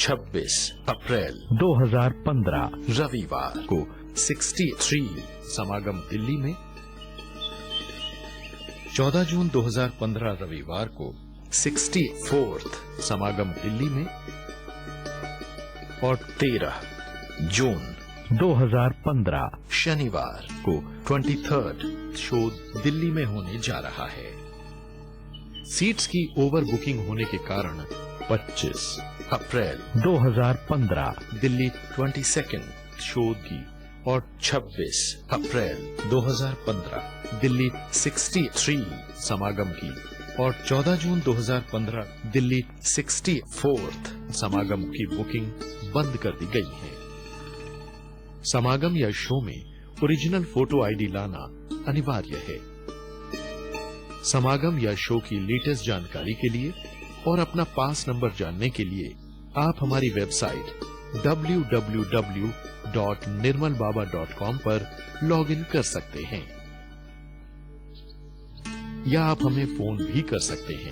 26 अप्रैल 2015 रविवार को 63 समागम दिल्ली में। 14 जून 2015 रविवार को 64th समागम दिल्ली में और 13 जून 2015 शनिवार को 23rd शो दिल्ली में होने जा रहा है। सीट्स की ओवर बुकिंग होने के कारण 25 अप्रैल 2015 दिल्ली 22nd शो की और 26 अप्रैल 2015 दिल्ली 63 समागम की और 14 जून 2015 दिल्ली 64th समागम की बुकिंग बंद कर दी गई है। समागम या शो में ओरिजिनल फोटो आईडी लाना अनिवार्य है। समागम या शो की लेटेस्ट जानकारी के लिए और अपना पास नंबर जानने के लिए आप हमारी वेबसाइट www.nirmalbaba.com पर लॉगिन कर सकते हैं या आप हमें फोन भी कर सकते हैं।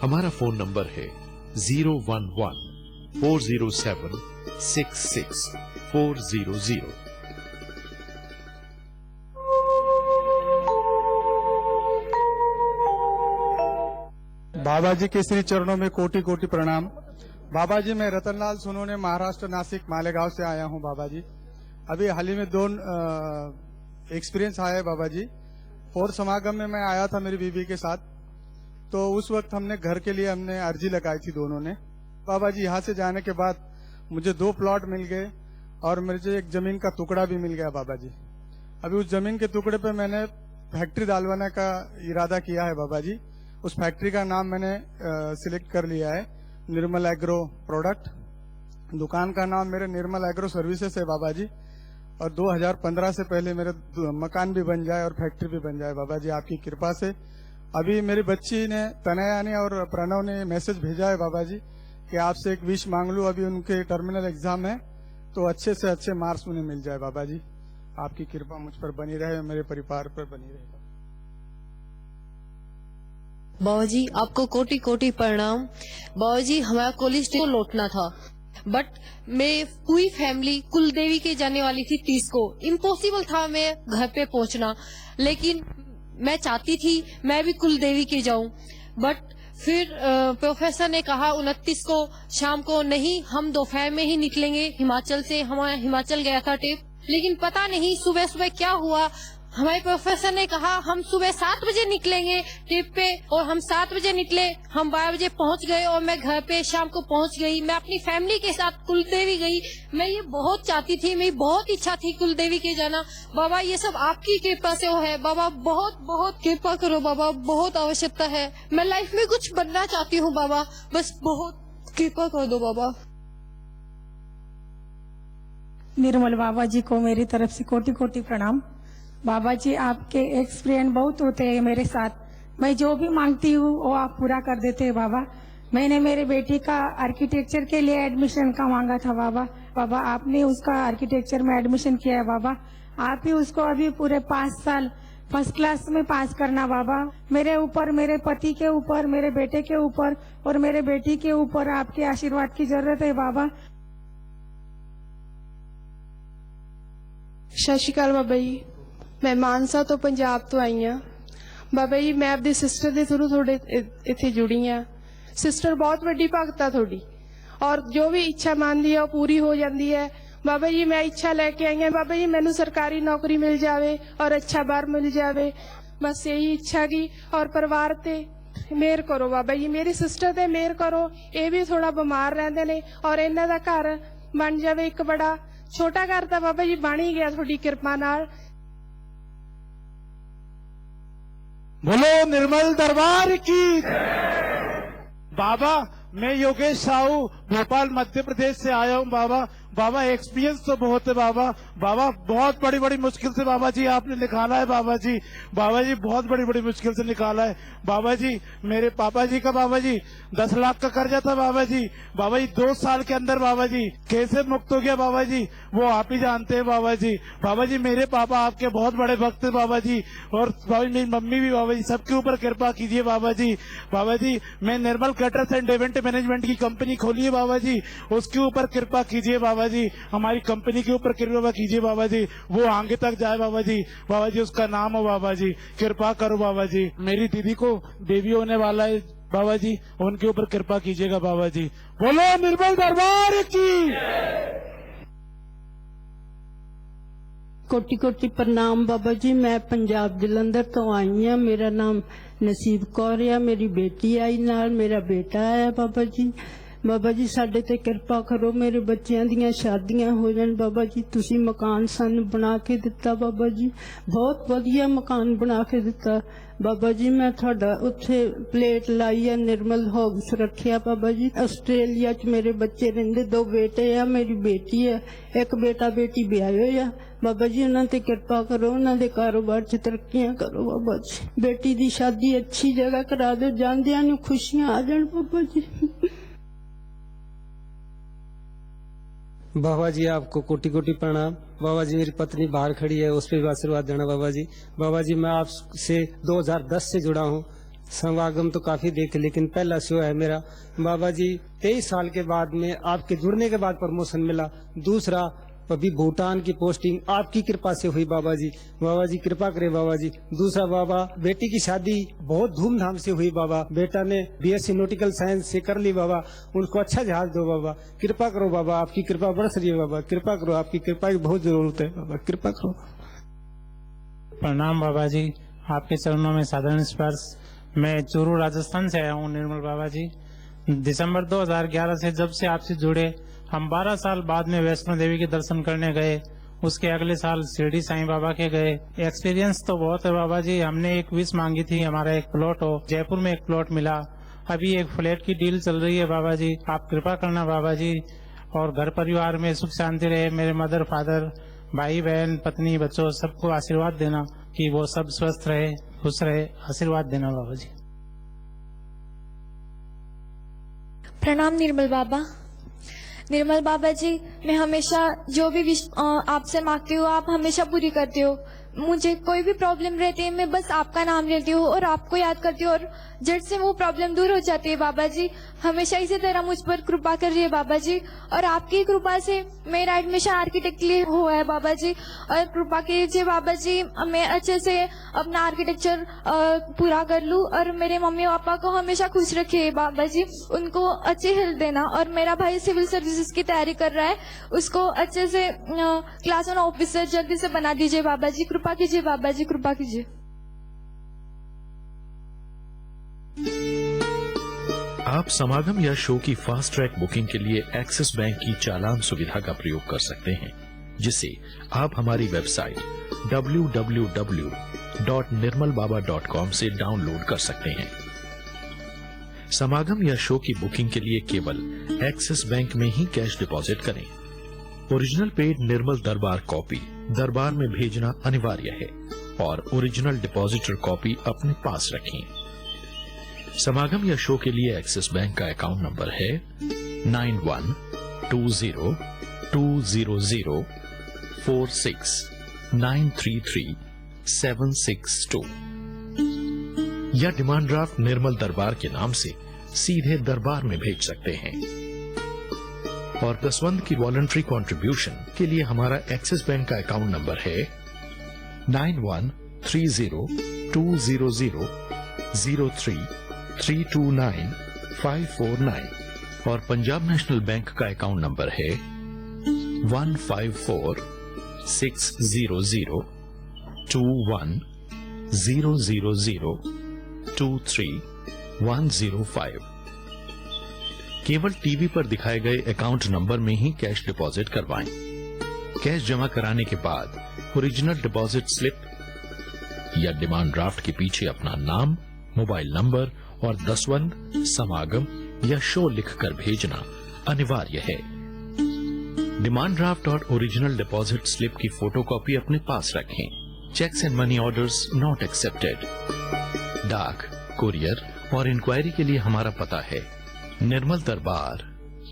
हमारा फोन नंबर है 011-407-66400। बाबा जी के श्री चरणों में कोटि कोटि प्रणाम। बाबा जी, मैं रतनलाल सोनोने महाराष्ट्र नासिक मालेगांव से आया हूं। बाबा जी, अभी हाल ही में 2 एक्सपीरियंस आया है। बाबा जी, 4 समागम में मैं आया था मेरी बीवी के साथ, तो उस वक्त हमने घर के लिए अर्जी लगाई थी दोनों ने। बाबा जी, यहाँ से जाने के बाद मुझे 2 प्लॉट मिल गए और मुझे एक जमीन का टुकड़ा भी मिल गया। बाबा जी, अभी उस जमीन के टुकड़े पे मैंने फैक्ट्री डालवाने का इरादा किया है। बाबा जी, उस फैक्ट्री का नाम मैंने सिलेक्ट कर लिया है, निर्मल एग्रो प्रोडक्ट। दुकान का नाम मेरे निर्मल एग्रो सर्विसेज है। बाबा जी, और 2015 से पहले मेरे मकान भी बन जाए और फैक्ट्री भी बन जाए। बाबा जी, आपकी कृपा से। अभी मेरी बच्ची ने, तनया ने और प्रणव ने मैसेज भेजा है बाबा जी कि आपसे एक विश मांग लूं। अभी उनके टर्मिनल एग्जाम है, तो अच्छे से अच्छे मार्क्स उन्हें मिल जाए। बाबा जी, आपकी कृपा मुझ पर बनी रहे और मेरे परिवार पर बनी रहे। बाबा जी, आपको कोटि कोटि प्रणाम। बाबा जी, हमारा कॉलेज को लौटना था, बट मैं पूरी फैमिली कुलदेवी के जाने वाली थी 30 को। इम्पॉसिबल था मैं घर पे पहुंचना, लेकिन मैं चाहती थी मैं भी कुलदेवी के जाऊं। बट फिर प्रोफेसर ने कहा 29 को शाम को नहीं, हम दोपहर में ही निकलेंगे हिमाचल से। हमारा हिमाचल गया था ट्रिप, लेकिन पता नहीं सुबह सुबह क्या हुआ। हमारे प्रोफेसर ने कहा हम सुबह 7 बजे निकलेंगे ट्रिप पे, और हम 7 बजे निकले। हम 12 बजे पहुंच गए और मैं घर पे शाम को पहुंच गई। मैं अपनी फैमिली के साथ कुलदेवी गई। मैं ये बहुत चाहती थी, मेरी बहुत इच्छा थी कुलदेवी के जाना। बाबा, ये सब आपकी कृपा से है। बाबा, बहुत बहुत कृपा करो बाबा, बहुत आवश्यकता है। मैं लाइफ में कुछ बनना चाहती हूँ बाबा, बस बहुत कृपा कर दो बाबा। निर्मल बाबा जी को मेरी तरफ से कोटि कोटि प्रणाम। बाबा जी, आपके एक्सपीरियंस बहुत होते हैं मेरे साथ। मैं जो भी मांगती हूँ वो आप पूरा कर देते हैं बाबा। मैंने मेरे बेटी का आर्किटेक्चर के लिए एडमिशन का मांगा था बाबा। बाबा, आपने उसका आर्किटेक्चर में एडमिशन किया है बाबा। आप ही उसको अभी पूरे 5 साल फर्स्ट क्लास में पास करना बाबा। मेरे ऊपर, मेरे पति के ऊपर, मेरे बेटे के ऊपर और मेरे बेटी के ऊपर आपके आशीर्वाद की जरूरत है बाबा। सत श्री अकाल बाबा जी, मैं मानसा तो पंजाब तो आई हाँ। बाबा जी, मैं अपनी सिस्टर के थ्रू थोड़े इत्थे जुड़ी हाँ। सिस्टर बहुत वड्डी भगत आ थोड़ी, और जो भी इच्छा मानती है वो पूरी हो जाती है। बाबा जी, मैं इच्छा लेके आई हूँ बाबा जी, मैनू सरकारी नौकरी मिल जावे और अच्छा बार मिल जावे, बस यही इच्छा की। और परिवार ते मेहर करो बाबा जी, मेरी सिस्टर ते मेहर करो। ये भी थोड़ा बीमार रहते ने और इन्हां दा घर बन जावे। एक बड़ा छोटा घर तो बाबा जी बन ही गया थोड़ी कृपा नाल। बोलो निर्मल दरबार की। बाबा, मैं योगेश साहू भोपाल मध्य प्रदेश से आया हूँ बाबा। बाबा एक्सपीरियंस तो बहुत है बाबा। बाबा बहुत बड़ी बड़ी मुश्किल से बाबा जी आपने निकाला है बाबा जी। बाबा जी बहुत बड़ी बड़ी मुश्किल से निकाला है बाबा जी। मेरे पापा जी का बाबा जी 10 लाख का कर्जा था बाबा जी। बाबा जी 2 साल के अंदर बाबा जी कैसे मुक्त हो गया बाबा जी, वो आप ही जानते हैं बाबा जी। बाबा जी मेरे पापा आपके बहुत बड़े भक्त है बाबा जी, और बाबा जी मेरी मम्मी भी बाबा जी, सबके ऊपर कृपा कीजिए बाबा जी। बाबा जी मैं निर्मल कैटर्स एंड इवेंट मैनेजमेंट की कंपनी खोली है बाबा जी, उसके ऊपर कृपा कीजिए बाबा जी। हमारी कंपनी के ऊपर कृपा कीजिए बाबा जी, वो आगे तक जाए बाबा जी। बाबा जी उसका नाम हो बाबा जी, कृपा करो बाबा जी। मेरी दीदी को बेबी होने वाला है बाबा जी, उनके ऊपर कृपा कीजिएगा बाबा जी। बोलो निर्मल दरबार की। कोटि कोटि प्रणाम बाबा जी। मैं पंजाब जलंधर तो आई हाँ। मेरा नाम नसीब कौर है, मेरी बेटी आई नाल, मेरा बेटा आया बाबा जी। बाबा जी साडे ते कृपा करो, मेरे बच्चों दियां शादियां हो जान बाबा जी। तुसी मकान सानू बना के दिता बाबा जी, बहुत वधिया मकान बना के दिता बाबा जी। मैं थोड़ा उत्थे प्लेट लाई है, निर्मल हाउस रखिया बाबा जी। आस्ट्रेलिया च मेरे बच्चे रहिंदे, 2 बेटे है, मेरी बेटी है, एक बेटा बेटी ब्याहे होए आ बाबा जी। उन्हां ते कृपा करो, उन्हां दे कारोबार च तरक्कियां करो बाबा जी। बेटी दी शादी अच्छी जगह करा दो, जांदियां नूं खुशियां आ जान बाबा जी। बाबा जी आपको कोटि कोटि प्रणाम। बाबा जी मेरी पत्नी बाहर खड़ी है, उस पर भी आशीर्वाद देना बाबा जी। बाबा जी मैं आपसे 2010 से जुड़ा हूँ। समागम तो काफी देखे, लेकिन पहला शो है मेरा बाबा जी। 23 साल के बाद में आपके जुड़ने के बाद प्रमोशन मिला। दूसरा अभी भूटान की पोस्टिंग आपकी कृपा से हुई बाबा जी। बाबा जी कृपा करे बाबा जी। दूसरा बाबा बेटी की शादी बहुत धूमधाम से हुई बाबा। बेटा ने बीएससी नॉटिकल साइंस से कर ली बाबा, उनको अच्छा जहाज दो बाबा। कृपा करो बाबा, आपकी कृपा बरस रही है बाबा। कृपा करो, आपकी कृपा की बहुत जरूरत है बाबा, कृपा करो। प्रणाम बाबा जी, आपके चरणों में साधारण स्पर्श। मैं चूरू राजस्थान से आया हूँ निर्मल बाबा जी। दिसंबर 2011 से जब से आपसे जुड़े, हम 12 साल बाद में वैष्णो देवी के दर्शन करने गए। उसके अगले साल शिरडी साईं बाबा के गए। एक्सपीरियंस तो बहुत है बाबा जी। हमने एक विश मांगी थी, हमारा एक प्लॉट हो। जयपुर में एक प्लॉट मिला। अभी एक फ्लैट की डील चल रही है बाबा जी। आप कृपा करना बाबा जी, और घर परिवार में सुख शांति रहे। मेरे मदर फादर, भाई बहन, पत्नी, बच्चों सबको आशीर्वाद देना कि वो सब स्वस्थ रहे, खुश रहे। आशीर्वाद देना बाबा जी। प्रणाम निर्मल बाबा। निर्मल बाबा जी, मैं हमेशा जो भी विश आपसे मांगती हूँ आप हमेशा पूरी करते हो। मुझे कोई भी प्रॉब्लम रहती है, मैं बस आपका नाम लेती हूँ और आपको याद करती हूँ, और झट से वो प्रॉब्लम दूर हो जाती है बाबा जी। हमेशा इसी तरह मुझ पर कृपा कर रही है बाबा जी, और आपकी कृपा से मेरा एडमिशन आर्किटेक्ट के लिए हुआ है बाबा जी। और कृपा कीजिए बाबा जी, मैं अच्छे से अपना आर्किटेक्चर पूरा कर लूँ, और मेरे मम्मी पापा को हमेशा खुश रखिए बाबा जी। उनको अच्छी हेल्थ देना। और मेरा भाई सिविल सर्विसेज की तैयारी कर रहा है, उसको अच्छे से क्लास 1 ऑफिसर जल्दी से बना दीजिए बाबा जी। कृपा कीजिए बाबा जी, कृपा कीजिए। आप समागम या शो की फास्ट ट्रैक बुकिंग के लिए एक्सिस बैंक की चालान सुविधा का प्रयोग कर सकते हैं, जिसे आप हमारी वेबसाइट www.nirmalbaba.com से डाउनलोड कर सकते हैं। समागम या शो की बुकिंग के लिए केवल एक्सिस बैंक में ही कैश डिपॉजिट करें। ओरिजिनल पेड निर्मल दरबार कॉपी दरबार में भेजना अनिवार्य है, और ओरिजिनल डिपॉजिटर कॉपी अपने पास रखें। समागम या शो के लिए एक्सिस बैंक का अकाउंट नंबर है 91202046933762, या डिमांड ड्राफ्ट निर्मल दरबार के नाम से सीधे दरबार में भेज सकते हैं। और दसवंत की वॉलंटरी कंट्रीब्यूशन के लिए हमारा एक्सिस बैंक का अकाउंट नंबर है 91302003329549, और पंजाब नेशनल बैंक का अकाउंट नंबर है 1546002100023105। केवल टीवी पर दिखाए गए अकाउंट नंबर में ही कैश डिपॉजिट करवाएं। कैश जमा कराने के बाद ओरिजिनल डिपॉजिट स्लिप या डिमांड ड्राफ्ट के पीछे अपना नाम, मोबाइल नंबर और दसवंत, समागम या शो लिखकर भेजना अनिवार्य है। डिमांड ड्राफ्ट और ओरिजिनल डिपॉजिट स्लिप की फोटोकॉपी अपने पास रखें। Cheques and money orders not accepted. डाक, कुरियर और इंक्वायरी के लिए हमारा पता है Nirmal Darbar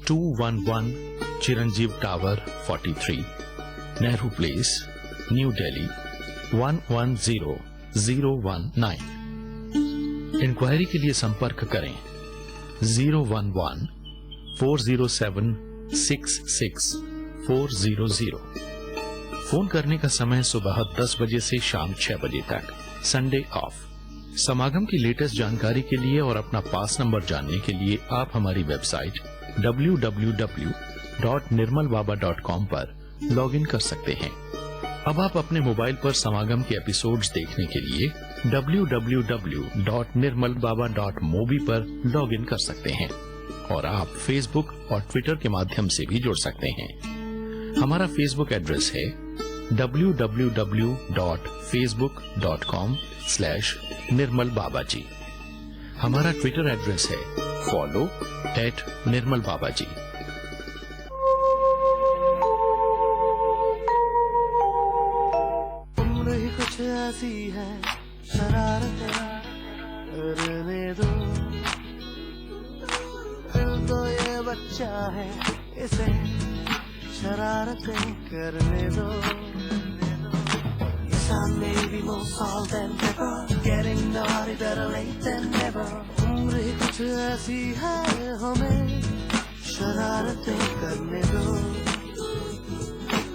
211 Chiranjiv tower 43, Nehru place, New Delhi 110019। Inquiry के लिए संपर्क करें 011-407-66400। फोन करने का समय सुबह 10 बजे से शाम 6 बजे तक, संडे ऑफ। समागम की लेटेस्ट जानकारी के लिए और अपना पास नंबर जानने के लिए आप हमारी वेबसाइट www.nirmalbaba.com पर लॉगिन कर सकते हैं। अब आप अपने मोबाइल पर समागम के एपिसोड्स देखने के लिए www.nirmalbaba.mobi पर लॉगिन कर सकते हैं और आप फेसबुक और ट्विटर के माध्यम से भी जुड़ सकते हैं। हमारा फेसबुक एड्रेस है www.facebook.com/nirmalbabaji। हमारा ट्विटर एड्रेस है follow@nirmalbabaji। उम्र ही कुछ ऐसी है, शरारतें करने दो। दिल तो ये बच्चा है, इसे शरारतें करने दो। Some may be more fall than ever, getting naughty better late than never. उम्र ही कुछ ऐसी है, हमें शरारतें करने दो।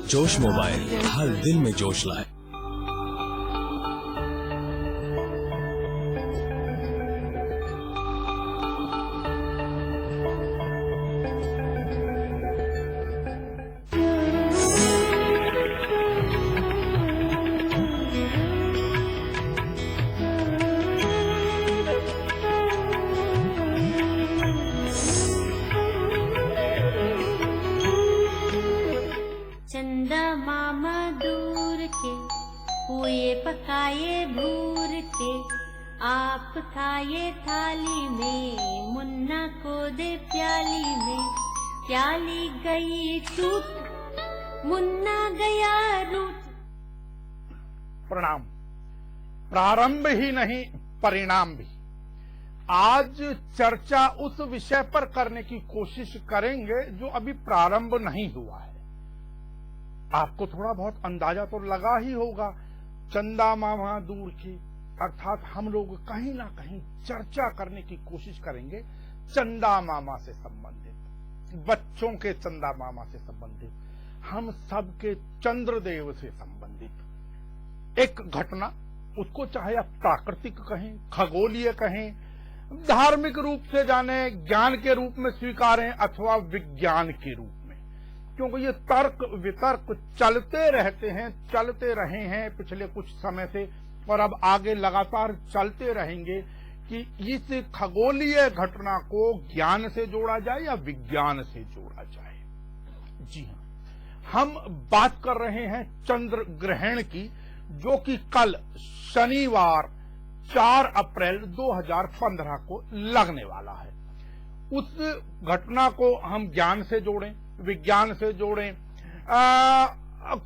जोश मोबाइल हर दिल में जोश लाए। चंदा मामा दूर के हुए पकाए भूर के, आप खाए थाली में, मुन्ना को दे प्याली में। प्याली गई टूट, मुन्ना गया रूठ। प्रणाम। प्रारंभ ही नहीं, परिणाम भी। आज चर्चा उस विषय पर करने की कोशिश करेंगे जो अभी प्रारंभ नहीं हुआ है। आपको थोड़ा बहुत अंदाजा तो लगा ही होगा। चंदा मामा दूर की, अर्थात हम लोग कहीं ना कहीं चर्चा करने की कोशिश करेंगे चंदा मामा से संबंधित, बच्चों के चंदा मामा से संबंधित, हम सबके चंद्रदेव से संबंधित एक घटना। उसको चाहे आप प्राकृतिक कहें, खगोलीय कहें, धार्मिक रूप से जाने, ज्ञान के रूप में स्वीकारें अथवा विज्ञान के रूप में, क्योंकि ये तर्क वितर्क चलते रहते हैं, चलते रहे हैं पिछले कुछ समय से और अब आगे लगातार चलते रहेंगे कि इस खगोलीय घटना को ज्ञान से जोड़ा जाए या विज्ञान से जोड़ा जाए। जी हाँ, हम बात कर रहे हैं चंद्र ग्रहण की, जो कि कल शनिवार 4 अप्रैल 2015 को लगने वाला है। उस घटना को हम ज्ञान से जोड़ें, विज्ञान से जोड़ें,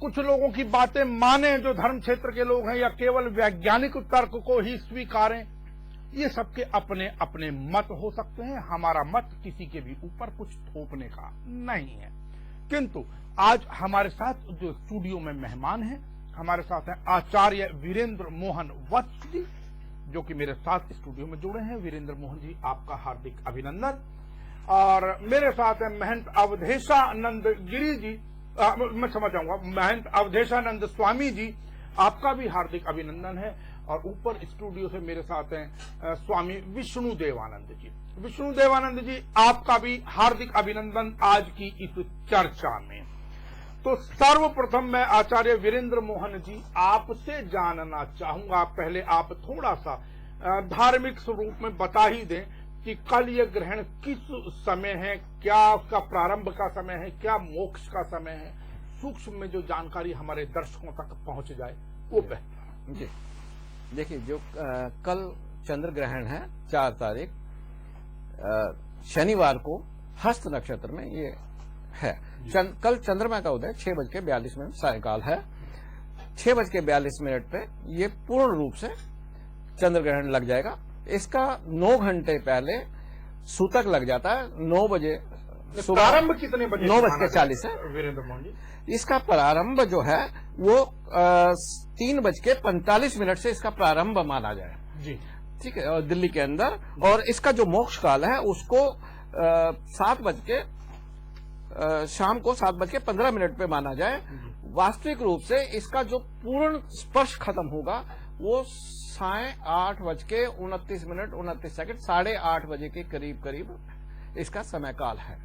कुछ लोगों की बातें माने जो धर्म क्षेत्र के लोग हैं, या केवल वैज्ञानिक तर्क को ही स्वीकारें, ये सबके अपने अपने मत हो सकते हैं। हमारा मत किसी के भी ऊपर कुछ थोपने का नहीं है। किंतु आज हमारे साथ जो स्टूडियो में मेहमान हैं, हमारे साथ हैं आचार्य वीरेंद्र मोहन वत्स जी, जो कि मेरे साथ स्टूडियो में जुड़े हैं। वीरेंद्र मोहन जी, आपका हार्दिक अभिनंदन। और मेरे साथ है महंत अवधेशानंद गिरी जी, मैं समझ जाऊंगा, महंत अवधेशानंद स्वामी जी, आपका भी हार्दिक अभिनंदन है। और ऊपर स्टूडियो से मेरे साथ हैं स्वामी विष्णु देवानंद जी। विष्णु देवानंद जी, आपका भी हार्दिक अभिनंदन आज की इस चर्चा में। तो सर्वप्रथम मैं आचार्य वीरेंद्र मोहन जी आपसे जानना चाहूंगा, पहले आप थोड़ा सा धार्मिक स्वरूप में बता ही दें कि कल ये ग्रहण किस समय है, क्या उसका प्रारंभ का समय है, क्या मोक्ष का समय है, सूक्ष्म में जो जानकारी हमारे दर्शकों तक पहुंच जाए वो बेहतर। जी देखिए, जो कल चंद्र ग्रहण है 4 तारीख शनिवार को हस्त नक्षत्र में ये है। कल चंद्रमा का उदय 6:42 सायकाल है। 6:42 पे ये पूर्ण रूप से चंद्र ग्रहण लग जाएगा। इसका 9 घंटे पहले सूतक लग जाता है। 9 बजे प्रारंभ कितने बजे? 9:40 है वीरेंद्र मोहन जी। इसका प्रारंभ जो है वो 3:45 से इसका प्रारंभ माना जाए जी, ठीक है, और दिल्ली के अंदर। और इसका जो मोक्ष काल है उसको 7 बज के शाम को 7:15 पे माना जाए। वास्तविक रूप से इसका जो पूर्ण स्पर्श खत्म होगा वो 8:29 29 8:30 8:30 बजे के करीब करीब इसका समय काल है।